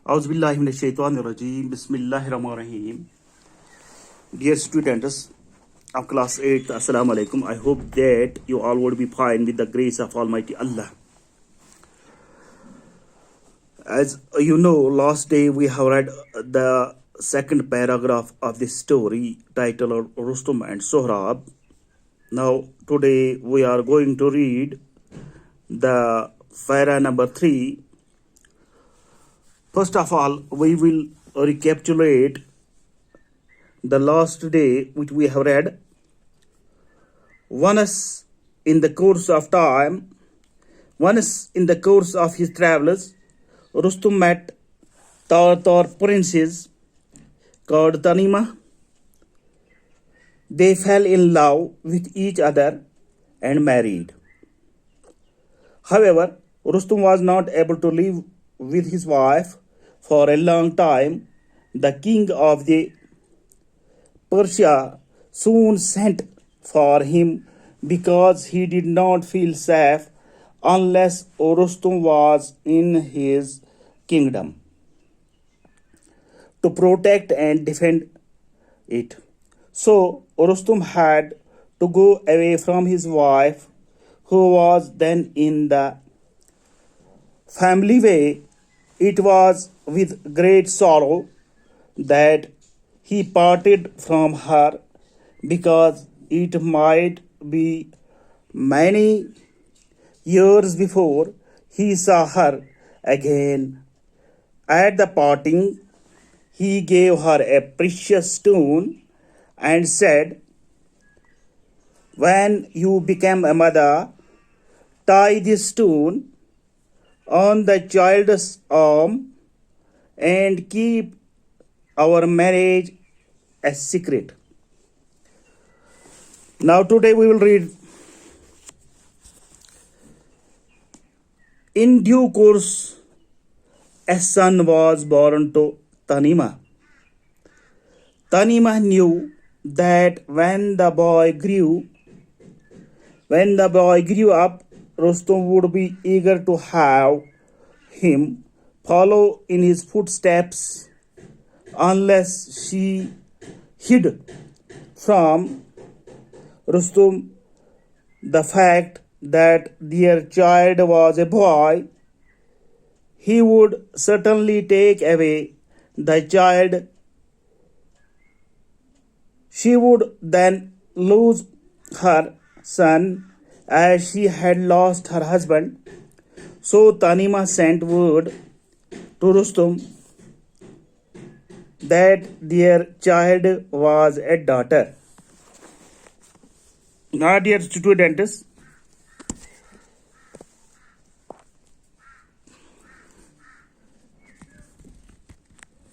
Auzubillahiminash-shaytanir-rajeem. Bismillahir-rahmanir-rahim. Dear students of class 8, Assalamu alaikum. I hope that you all would be fine with the grace of Almighty Allah. As you know, last day we have read the second paragraph of this story titled Rustum and Sohrab. Now, today we are going to read the para number 3. First of all, we will recapitulate the last day which we have read. Once in the course of his travels, Rustum met Tartar princess called Tanima. They fell in love with each other and married. However, Rustum was not able to live with his wife for a long time. The king of the Persia soon sent for him because he did not feel safe unless Rustum was in his kingdom to protect and defend it. So Rustum had to go away from his wife, who was then in the family way. It was with great sorrow that he parted from her, because it might be many years before he saw her again. At the parting, he gave her a precious stone and said, "When you become a mother, tie this stone on the child's arm and keep our marriage a secret." Now today we will read. In due course, a son was born to Tanima. Tanima knew that when the boy grew up, Rustum would be eager to have him follow in his footsteps, unless she hid from Rustum the fact that their child was a boy. He would certainly take away the child. She would then lose her son as she had lost her husband. So Tanima sent word to Rustum that their child was a daughter. Now, dear students,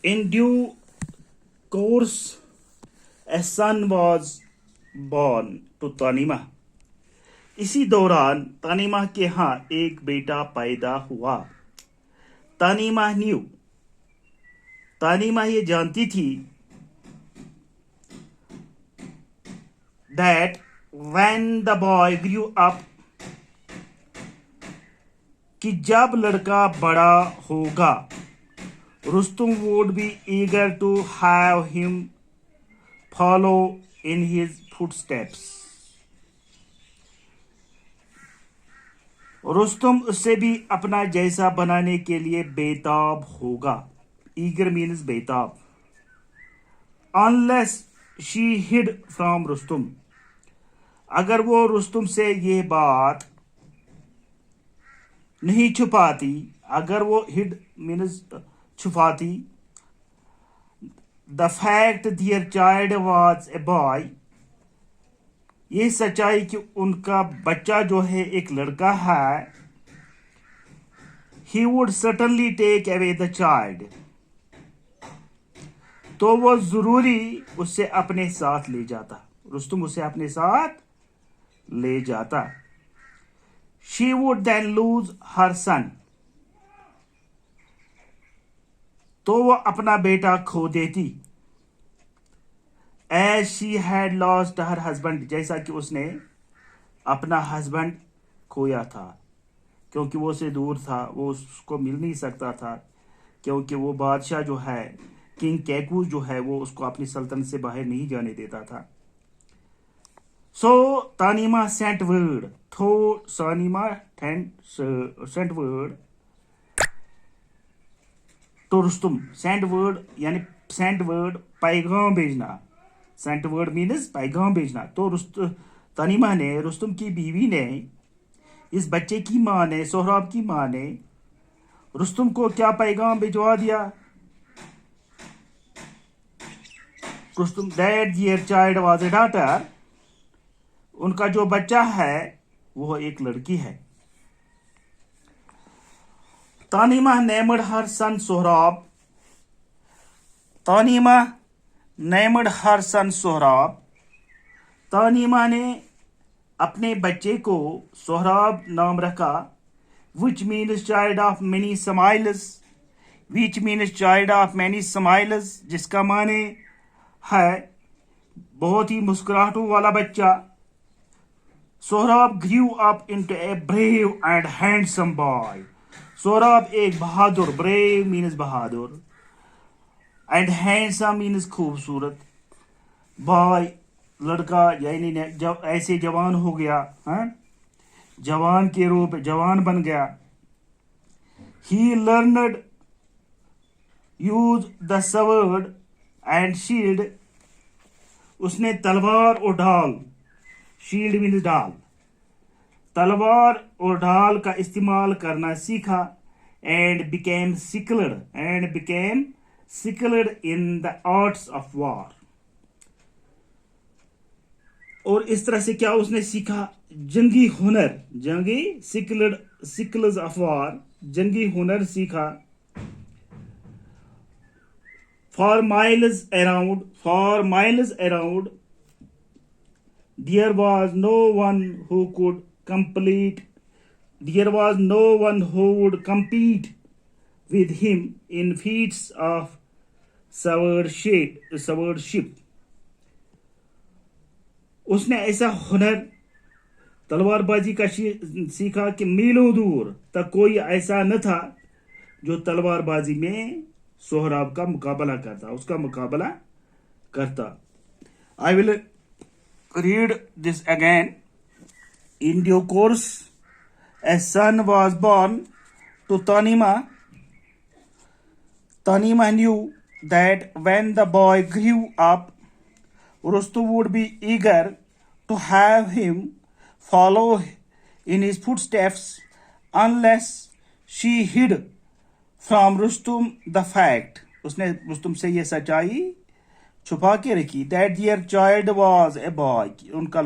in due course, a son was born to Tanima. इसी दौरान तानिमा के यहाँ एक बेटा पैदा हुआ. तानिमा ये जानती थी that when the boy grew up, कि जब लड़का बड़ा होगा, Rustum would be eager to have him follow in his footsteps. Rustam उससे भी अपना जैसा बनाने के लिए बेताब होगा. Eager means बेताब. Unless she hid from Rustum. अगर वो रुस्तुम से ये बात नहीं छुपाती, अगर वो hid means छुपाती, the fact their child was a boy, ये सच्चाई कि उनका बच्चा जो है एक लड़का है, he would certainly take away the child, तो वो जरूरी उसे अपने साथ ले जाता. रुस्तुम उसे अपने साथ ले जाता. She would then lose her son, तो वो अपना बेटा खो देती. As she had lost her husband, जैसा कि उसने अपना हस्बैंड खोया था, क्योंकि वो उससे दूर था, वो उसको मिल नहीं सकता था. کیونکہ وہ بادشاہ جو ہے کنگ کیکوس جو ہے وہ اس کو اپنی سلطنت سے باہر نہیں جانے دیتا تھا. So Tanima sent word. So Tanima sent word to Rustum. Sent word यानी sent word पैगाम भेजना. Sent word means पैगाम भेजना. तो तानिमा ने, रुस्तुम की बीवी ने, इस बच्चे की माँ ने, सोहराब की माँ ने रुस्तुम को क्या पैगाम भिजवा दिया? Rustam that their child was a daughter. उनका जो बच्चा है वो एक लड़की है. तानिमा named her son Sohrab. तानिमा named her son Sohrab. तानिमा ने अपने बच्चे को सोहराब नाम रखा. which means child of many smiles. which means child of many smiles, जिसका माने है बहुत ही मुस्कुराहटों वाला बच्चा. Sohrab grew up into a brave and handsome boy. Sohrab एक बहादुर, brave means Bahadur, and handsome means खूबसूरत, boy लड़का, यानी जब ऐसे जवान हो गया, जवान के रूप जवान बन गया. He learned use the sword and shield. उसने तलवार और ढाल, शील्ड मीन्स ढाल, तलवार और ढाल का इस्तेमाल करना सीखा. and became skilled in the arts of war. और इस तरह से क्या उसने सीखा? जंगी हुनर, skills of war, जंगी हुनर सीखा. For miles around, there was no one who would compete with him in feats of swordship. उसने ऐसा हुनर तलवारबाजी का सीखा कि मीलों दूर तक कोई ऐसा न था जो तलवारबाजी में सोहराब का मुकाबला करता. I will read this again. In due course, a son was born to Tanima. Tanima knew that when the boy grew up, Rustum would be eager to have him follow in his footsteps unless she hid from Rustum the fact. उसने रुस्तुम से ये सच्चाई छुपा के रखी. That their child was a boy. उनका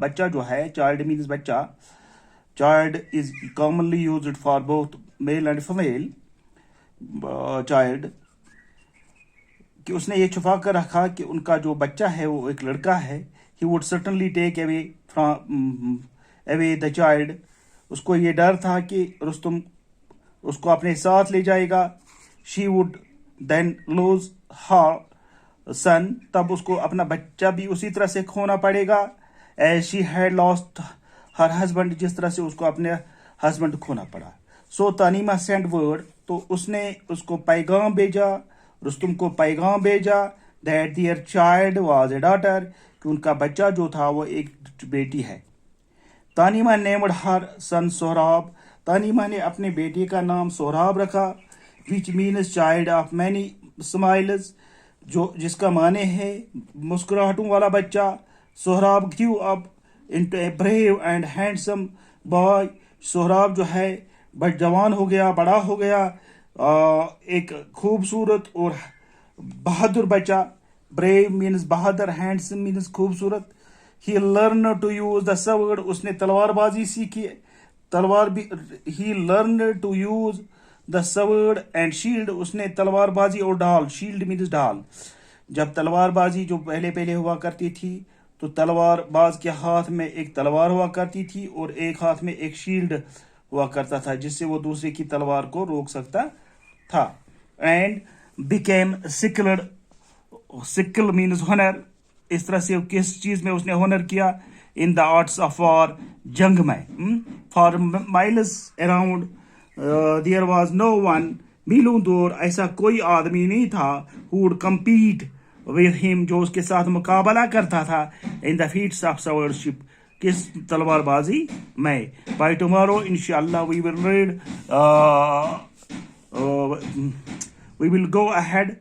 बच्चा जो है, child means बच्चा. Child is commonly used for both male and female. Child, कि उसने ये छुपा कर रखा कि उनका जो बच्चा है वो एक लड़का है. He would certainly take away the child. उसको ये डर था कि रुस्तुम उसको अपने साथ ले जाएगा. She would then lose her son. तब उसको अपना बच्चा भी उसी तरह से खोना पड़ेगा. As she had lost her husband, जिस तरह से उसको अपने husband खोना पड़ा. So Tanima sent word. तो उसने उसको पैगाम भेजा, रुस्तुम को पैगाम भेजा, that their child was a daughter, कि उनका बच्चा जो था वो एक बेटी है. तानिमा named her son सोहराब. तानिमा ने अपने बेटे का नाम सोहराब रखा. which means child of many smiles, जिसका माने है मुस्कुराहटों वाला बच्चा. Sohrab grew up into a brave and handsome boy. Sohrab जो है जवान हो गया, बड़ा हो गया, एक खूबसूरत और बहादुर बच्चा. brave means बहादुर, handsome means खूबसूरत. he learned to use the sword. उसने तलवारबाजी सीखी. he learned to use the sword and shield. उसने तलवारबाजी और ढाल, shield means ढाल. जब तलवारबाजी जो पहले हुआ करती थी तो तलवारबाज के हाथ में एक तलवार हुआ करती थी और एक हाथ में एक शील्ड हुआ करता था जिससे वो दूसरे की तलवार को रोक सकता था. and became skilled. skill means हुनर. इस तरह से किस चीज में उसने हुनर किया? in the arts of war, जंग में. for miles around there was no one मिलूं दूर ऐसा कोई आदमी नहीं था who would compete with him, जो उसके साथ मुकाबला करता था in the feats of swordsmanship, किस तलवारबाजी में. By tomorrow inshallah we will read we will go ahead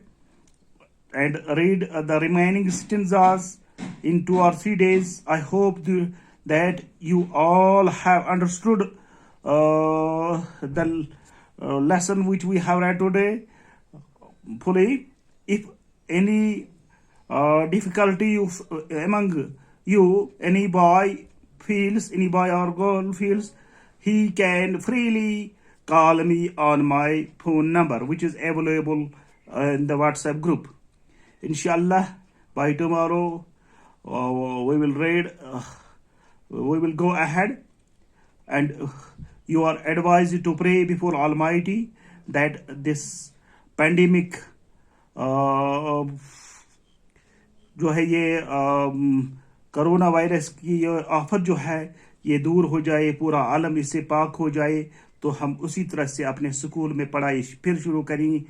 and read the remaining stanzas in 2 or 3 days. I hope that you all have understood the lesson which we have read today fully. If any difficulty among you, any boy or girl feels, he can freely call me on my phone number, which is available in the WhatsApp group. Inshallah, by tomorrow we will read. We will go ahead, and you are advised to pray before Almighty that this pandemic जो है ये corona virus की आफत जो है ये दूर हो जाए, पूरा आलम इससे पाक हो जाए, तो हम उसी तरह से अपने स्कूल में पढ़ाई फिर शुरू करें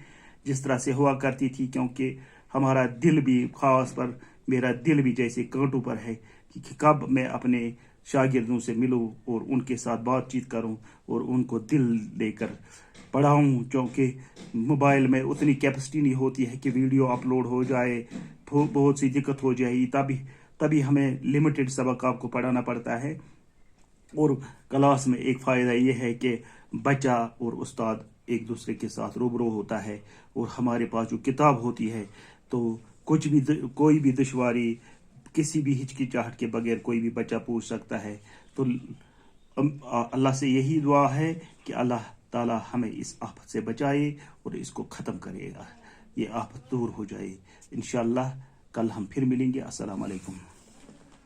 जिस तरह से हुआ करती थी. क्योंकि हमारा दिल भी, खास पर मेरा दिल भी जैसे कांटों पर है कि कब मैं अपने शागिर्दों से मिलूं और उनके साथ बातचीत करूं और उनको दिल लेकर पढ़ाऊं. क्योंकि मोबाइल में उतनी कैपेसिटी नहीं होती है कि वीडियो अपलोड हो जाए, बहुत सी दिक्कत हो जाएगी. तभी हमें लिमिटेड सबक आपको पढ़ाना पड़ता है. और क्लास में एक फ़ायदा ये है कि बच्चा और उस्ताद एक दूसरे के साथ रूबरू होता है, और हमारे पास जो किताब होती है तो कोई भी दुश्वारी, किसी भी हिचकिचाहट के बगैर कोई भी बच्चा पूछ सकता है. तो अल्लाह से यही दुआ है कि अल्लाह ताला हमें इस आफत से बचाए और इसको ख़त्म करेगा, ये आफत दूर हो जाए. इंशाअल्लाह कल हम फिर मिलेंगे. अस्सलाम वालेकुम.